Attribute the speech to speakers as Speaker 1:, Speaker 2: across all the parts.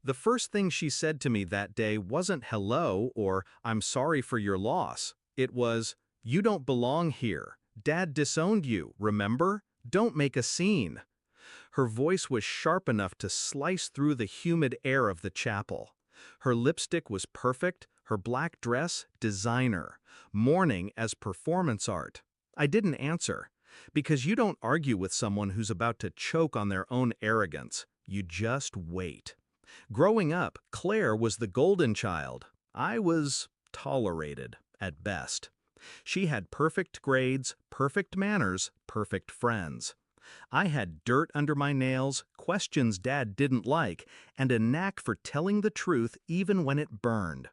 Speaker 1: The first thing she said to me that day wasn't hello or I'm sorry for your loss. It was, you don't belong here. Dad disowned you, remember? Don't make a scene. Her voice was sharp enough to slice through the humid air of the chapel. Her lipstick was perfect, her black dress designer, mourning as performance art. I didn't answer, because you don't argue with someone who's about to choke on their own arrogance. You just wait. Growing up, Claire was the golden child. I was tolerated, at best. She had perfect grades, perfect manners, perfect friends. I had dirt under my nails, questions Dad didn't like, and a knack for telling the truth even when it burned.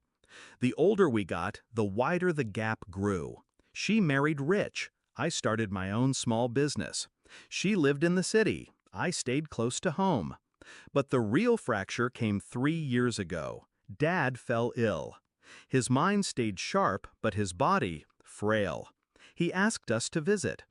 Speaker 1: The older we got, the wider the gap grew. She married rich. I started my own small business. She lived in the city. I stayed close to home. But the real fracture came 3 years ago. Dad fell ill. His mind stayed sharp, but his body, frail. He asked us to visit.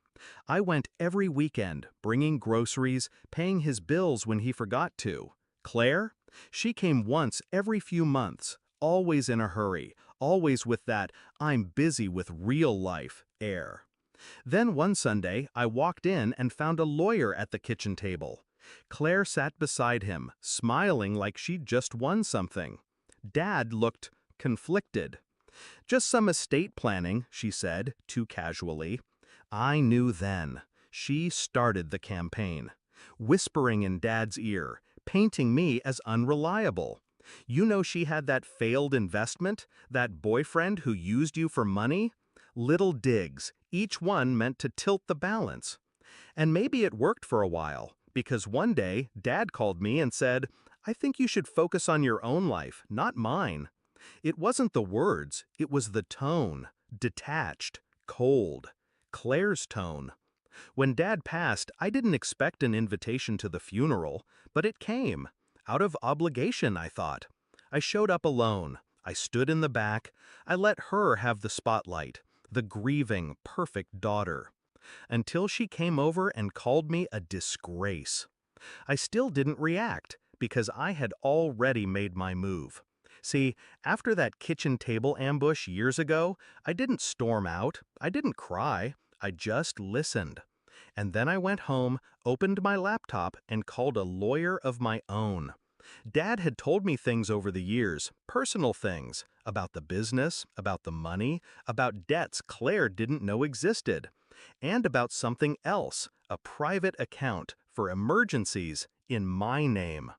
Speaker 1: I went every weekend, bringing groceries, paying his bills when he forgot to. Claire? She came once every few months, always in a hurry, always with that "I'm busy with real life" air. Then one Sunday, I walked in and found a lawyer at the kitchen table. Claire sat beside him, smiling like she'd just won something. Dad looked conflicted. "Just some estate planning," she said, too casually. I knew then. She started the campaign, whispering in Dad's ear, painting me as unreliable. You know she had that failed investment, that boyfriend who used you for money? Little digs, each one meant to tilt the balance. And maybe it worked for a while, because one day Dad called me and said, "I think you should focus on your own life, not mine." It wasn't the words, it was the tone, detached, cold. Claire's tone. When Dad passed, I didn't expect an invitation to the funeral, but it came. Out of obligation, I thought. I showed up alone. I stood in the back. I let her have the spotlight, the grieving, perfect daughter. Until she came over and called me a disgrace. I still didn't react, because I had already made my move. See, after that kitchen table ambush years ago, I didn't storm out, I didn't cry, I just listened. And then I went home, opened my laptop, and called a lawyer of my own. Dad had told me things over the years, personal things, about the business, about the money, about debts Claire didn't know existed, and about something else, a private account for emergencies in my name.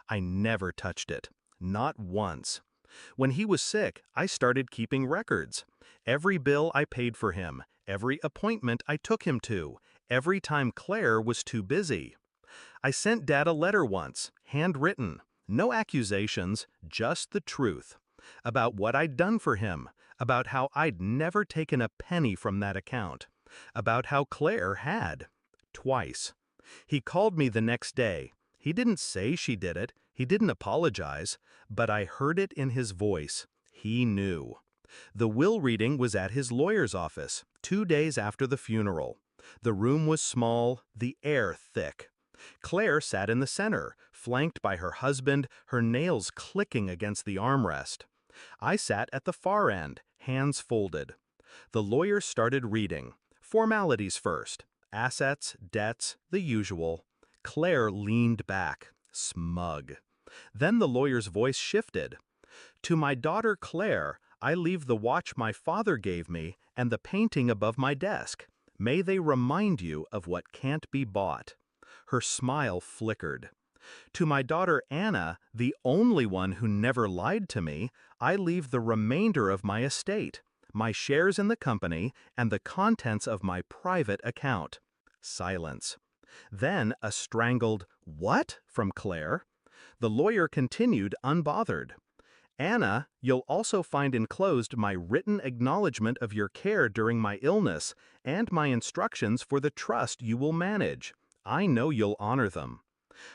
Speaker 1: I never touched it. Not once. When he was sick, I started keeping records. Every bill I paid for him, every appointment I took him to, every time Claire was too busy. I sent Dad a letter once, handwritten. No accusations, just the truth. About what I'd done for him, about how I'd never taken a penny from that account, about how Claire had. Twice. He called me the next day. He didn't say she did it, he didn't apologize, but I heard it in his voice. He knew. The will reading was at his lawyer's office, 2 days after the funeral. The room was small, the air thick. Claire sat in the center, flanked by her husband, her nails clicking against the armrest. I sat at the far end, hands folded. The lawyer started reading. Formalities first. Assets, debts, the usual. Claire leaned back, smug. Then the lawyer's voice shifted. "To my daughter Claire, I leave the watch my father gave me and the painting above my desk. May they remind you of what can't be bought." Her smile flickered. "To my daughter Anna, the only one who never lied to me, I leave the remainder of my estate, my shares in the company, and the contents of my private account." Silence. Then a strangled "What?" from Claire. The lawyer continued unbothered. "Anna, you'll also find enclosed my written acknowledgement of your care during my illness and my instructions for the trust you will manage. I know you'll honor them."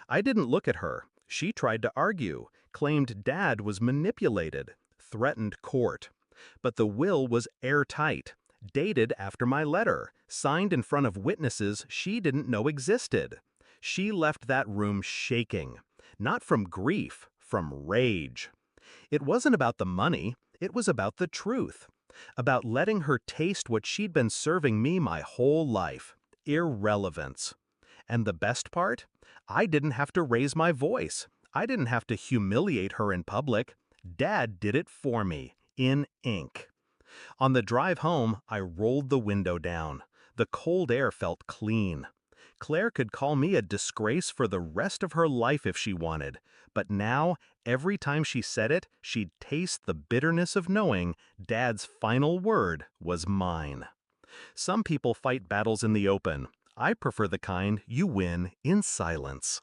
Speaker 1: I didn't look at her. She tried to argue, claimed Dad was manipulated, threatened court. But the will was airtight, dated after my letter, signed in front of witnesses she didn't know existed. She left that room shaking, not from grief, from rage. It wasn't about the money, it was about the truth. About letting her taste what she'd been serving me my whole life. Irrelevance. And the best part? I didn't have to raise my voice. I didn't have to humiliate her in public. Dad did it for me, in ink. On the drive home, I rolled the window down. The cold air felt clean. Claire could call me a disgrace for the rest of her life if she wanted, but now, every time she said it, she'd taste the bitterness of knowing Dad's final word was mine. Some people fight battles in the open. I prefer the kind you win in silence.